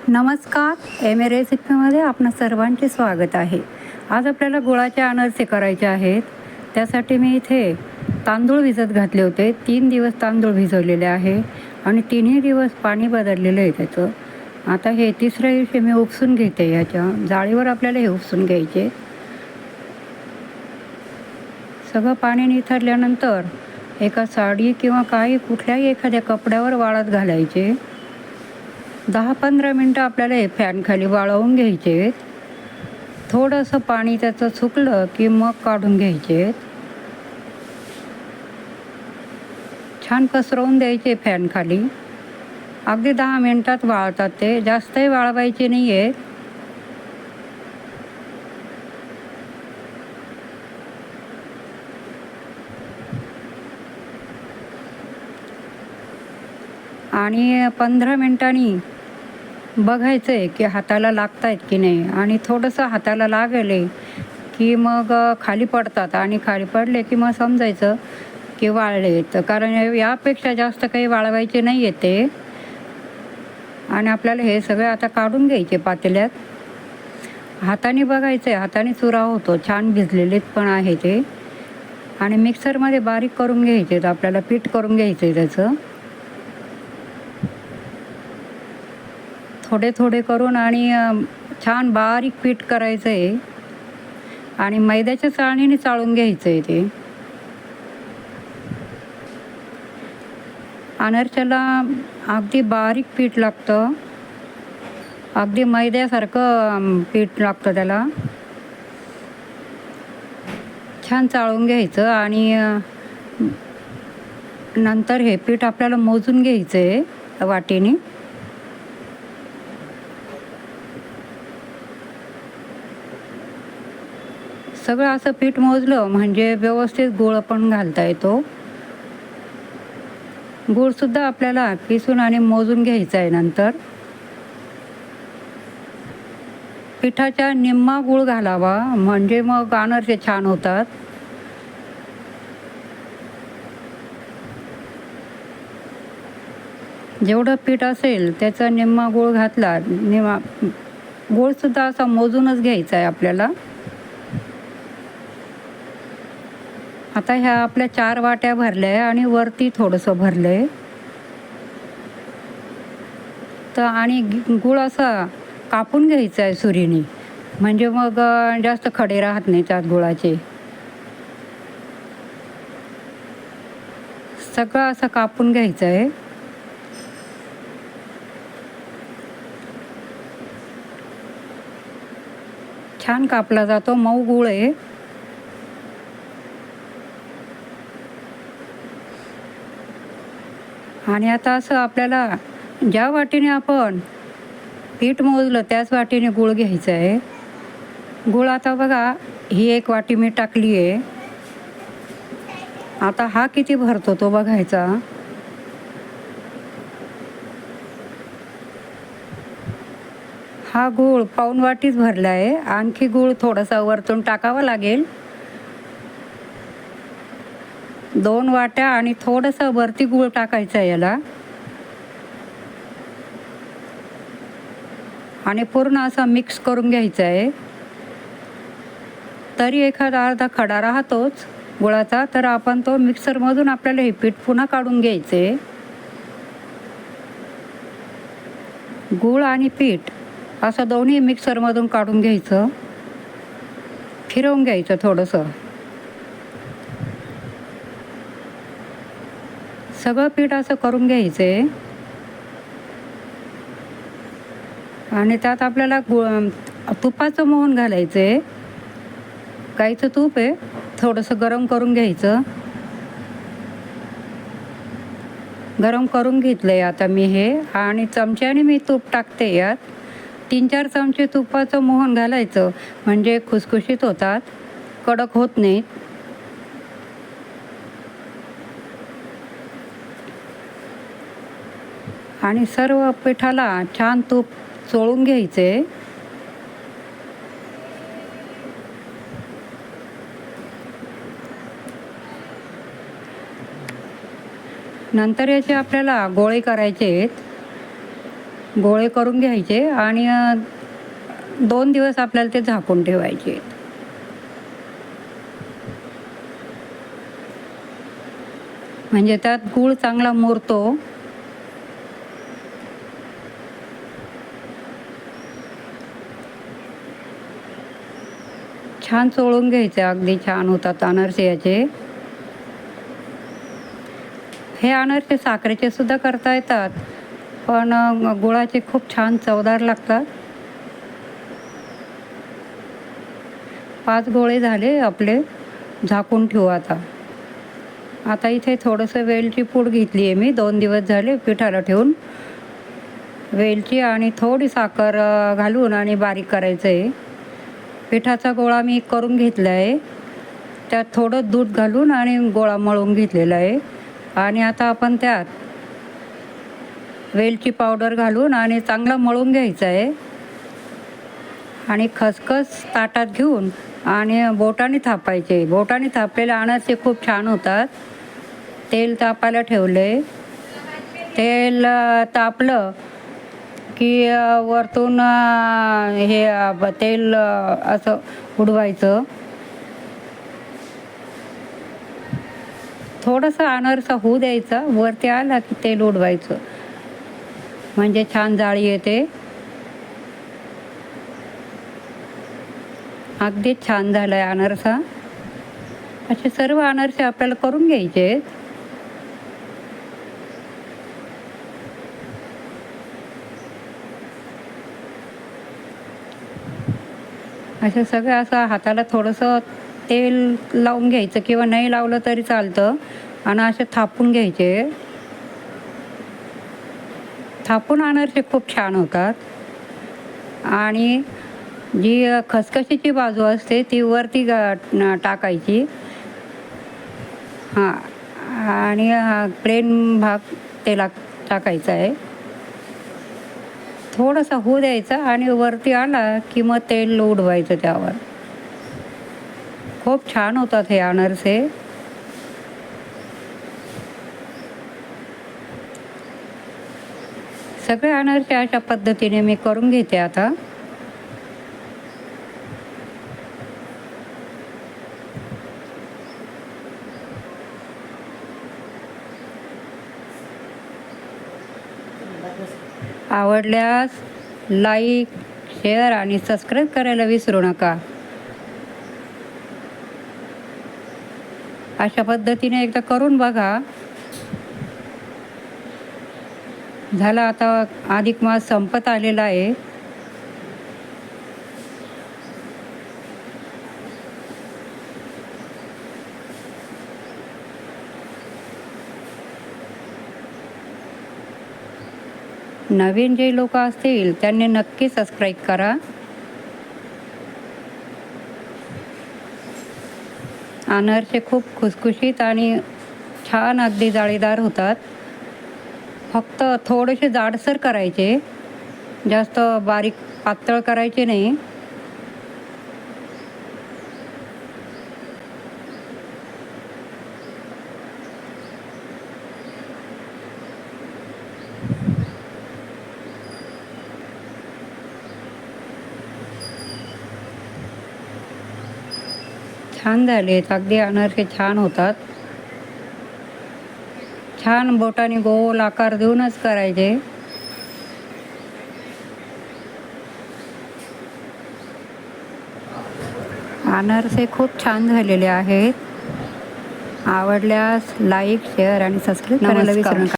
नमस्कार, M A रेसिपीमध्ये आपणा सर्वांचे स्वागत आहे. आज आपल्याला गुळाचे अनारसे करायचे आहेत. त्यासाठी मी इथे तांदूळ भिजत घातले होते. 3 दिवस तांदूळ भिजवलेले आहे आणि 3ही दिवस पाणी बदललेलं आहे त्याचं. आता हे तिसऱ्या दिवशी मी उपसून घेते. ह्याच्या जाळीवर आपल्याला हे उपसून घ्यायचे. सगळं पाणी निथळल्यानंतर एका साडी किंवा कुठल्याही एखाद्या कपड्यावर वाळत घालायचे. 10-15 मिनटं आपल्याला हे फॅनखाली वाळवून घ्यायचे. थोडंसं पाणी त्याचं सुकलं की मग काढून घ्यायचे. छान पसरवून द्यायचे फॅनखाली. अगदी 10 मिनटात वाळतात ते, जास्तही वाळवायचे नाही आहे. आणि 15 मिनटांनी बघायचं आहे की हाताला लागत आहेत की नाही, आणि थोडंसं हाताला लागले की मग खाली पडतात, आणि खाली पडले की मग समजायचं की वाळले. तर कारण यापेक्षा जास्त काही वाळवायचे नाही आहे ते. आणि आपल्याला हे सगळे आता काढून घ्यायचे पातेल्यात. हाताने बघायचं आहे, हाताने चुरा होतो, छान भिजलेलेत पण आहे ते. आणि मिक्सरमध्ये बारीक करून घ्यायचे, आपल्याला पीठ करून घ्यायचं आहे त्याचं. थोडे थोडे करून आणि छान बारीक पीठ करायचं आहे. आणि मैद्याच्या चाळणीने चाळून घ्यायचं आहे ते. अनारशाला अगदी बारीक पीठ लागतं, अगदी मैद्यासारखं पीठ लागतं त्याला. छान चाळून घ्यायचं आणि नंतर हे पीठ आपल्याला मोजून घ्यायचं आहे वाटीने. सगळं असं पीठ मोजलं म्हणजे व्यवस्थित गूळ पण घालता येतो. गूळसुद्धा आपल्याला पिसून आणि मोजून घ्यायचा आहे. नंतर पिठाच्या निम्मा गूळ घालावा, म्हणजे मग अनारसे छान होतात. जेवढं पीठ असेल त्याचा निम्मा गूळ घातला. गूळसुद्धा असा मोजूनच घ्यायचा आहे आपल्याला. आता ह्या आपल्या 4 वाट्या भरल्या आहे आणि वरती थोडंसं भरलं आहे. तर आणि गूळ असा कापून घ्यायचा आहे सुरीने, म्हणजे मग जास्त खडे राहत नाही त्यात गुळाचे. सगळं असं कापून घ्यायचं आहे. छान कापला जातो, मऊ गूळ आहे. आणि आता असं आपल्याला ज्या वाटीने आपण पीठ मोजलं त्याच वाटीने गूळ घ्यायचं आहे. गूळ आता बघा, ही 1 वाटी मी टाकली आहे. आता हा किती भरतो तो बघायचा. हा गूळ पाऊण वाटीच भरला आहे. आणखी गूळ थोडासा वरतून टाकावा लागेल. 2 वाट्या आणि थोडंसं वरती गूळ टाकायचं आहे याला. आणि पूर्ण असं मिक्स करून घ्यायचं आहे. तरी एखादा अर्धा खडा राहतोच गुळाचा, तर आपण तो मिक्सरमधून आपल्याला हे पीठ पुन्हा काढून घ्यायचे. गूळ आणि पीठ असं दोन्ही मिक्सरमधून काढून घ्यायचं. फिरवून घ्यायचं थोडंसं. सगळं पीठ असं करून घ्यायचं आहे. आणि त्यात आपल्याला तुपाचं मोहन घालायचं आहे. गाईचं तूप आहे, थोडंसं गरम करून घ्यायचं. गरम करून घेतलं आहे आता मी हे, आणि चमच्याने मी तूप टाकते यात. 3-4 चमचे तुपाचं मोहन घालायचं, म्हणजे खुसखुशीत होतात, कडक होत नाहीत. आणि सर्व पिठाला छान तूप चोळून घ्यायचे. नंतर याचे आपल्याला गोळे करायचे आहेत. गोळे करून घ्यायचे आणि 2 दिवस आपल्याला ते झाकून ठेवायचे. म्हणजे त्यात गूळ चांगला मुरतो. छान चोळून घ्यायचे, अगदी छान होतात अनारसे याचे. हे अनारसे साखरेचे सुद्धा करता येतात, पण गुळाचे खूप छान चवदार लागतात. 5 गोळे झाले आपले, झाकून ठेवू आता. आता इथे थोडंसं वेलची पूड घेतली आहे मी, 2 दिवस झाले पिठाला ठेवून. वेलची आणि थोडी साखर घालून आणि बारीक करायचं आहे. पिठाचा गोळा मी करून घेतला आहे. त्यात थोडं दूध घालून आणि गोळा मळून घेतलेला आहे. आणि आता आपण त्यात वेलची पावडर घालून आणि चांगला मळून घ्यायचं आहे. आणि खसखस ताटात घेऊन आणि बोटाने थापायचे. बोटाने थापलेले अनारसे खूप छान होतात. तेल तापायला ठेवले. तेल तापलं की वरतून तेल असं उडवायचं. थोडंसं अनारसा होऊ द्यायचा, वरती आला की तेल उडवायचं, म्हणजे छान जाळी येते. अगदीच छान झाला आहे अनारसा. असे सर्व अनारसे आपल्याला करून घ्यायचे. असं सगळं असं हाताला थोडंसं तेल लावून घ्यायचं किंवा नाही लावलं तरी चालतं आणि असे थापून घ्यायचे. थापून अनारसे खूप छान होतात. आणि जी खसखशीची बाजू असते ती वरती टाकायची. हां, आणि प्लेन भाग तेलात टाकायचा आहे. थोडासा होऊ द्यायचा आणि वरती आला की मग तेल उडवायचं त्यावर. खूप छान होतात हे अनारसे. सगळे अनारसे अशा पद्धतीने मी करून घेते आता. आवडल्यास लाईक, शेअर आणि सबस्क्राईब करायला विसरू नका. अशा पद्धतीने एकदा करून बघा. झाला आता अधिक मास संपत आलेला आहे. नवीन जे लोक असतील त्यांनी नक्की सबस्क्राईब करा. अनारसे खूप खुसखुशीत आणि छान अगदी जाळीदार होतात. फक्त थोडेसे जाडसर करायचे, जास्त बारीक पातळ करायचे नाही. छान झालेत, अगदी अनारसे छान होतात. छान बोटाने गोल आकार देऊनच करायचे. अनारसे खूप छान झालेले आहेत. आवडल्यास लाईक, शेअर आणि सबस्क्राईब करायला विसरू नका.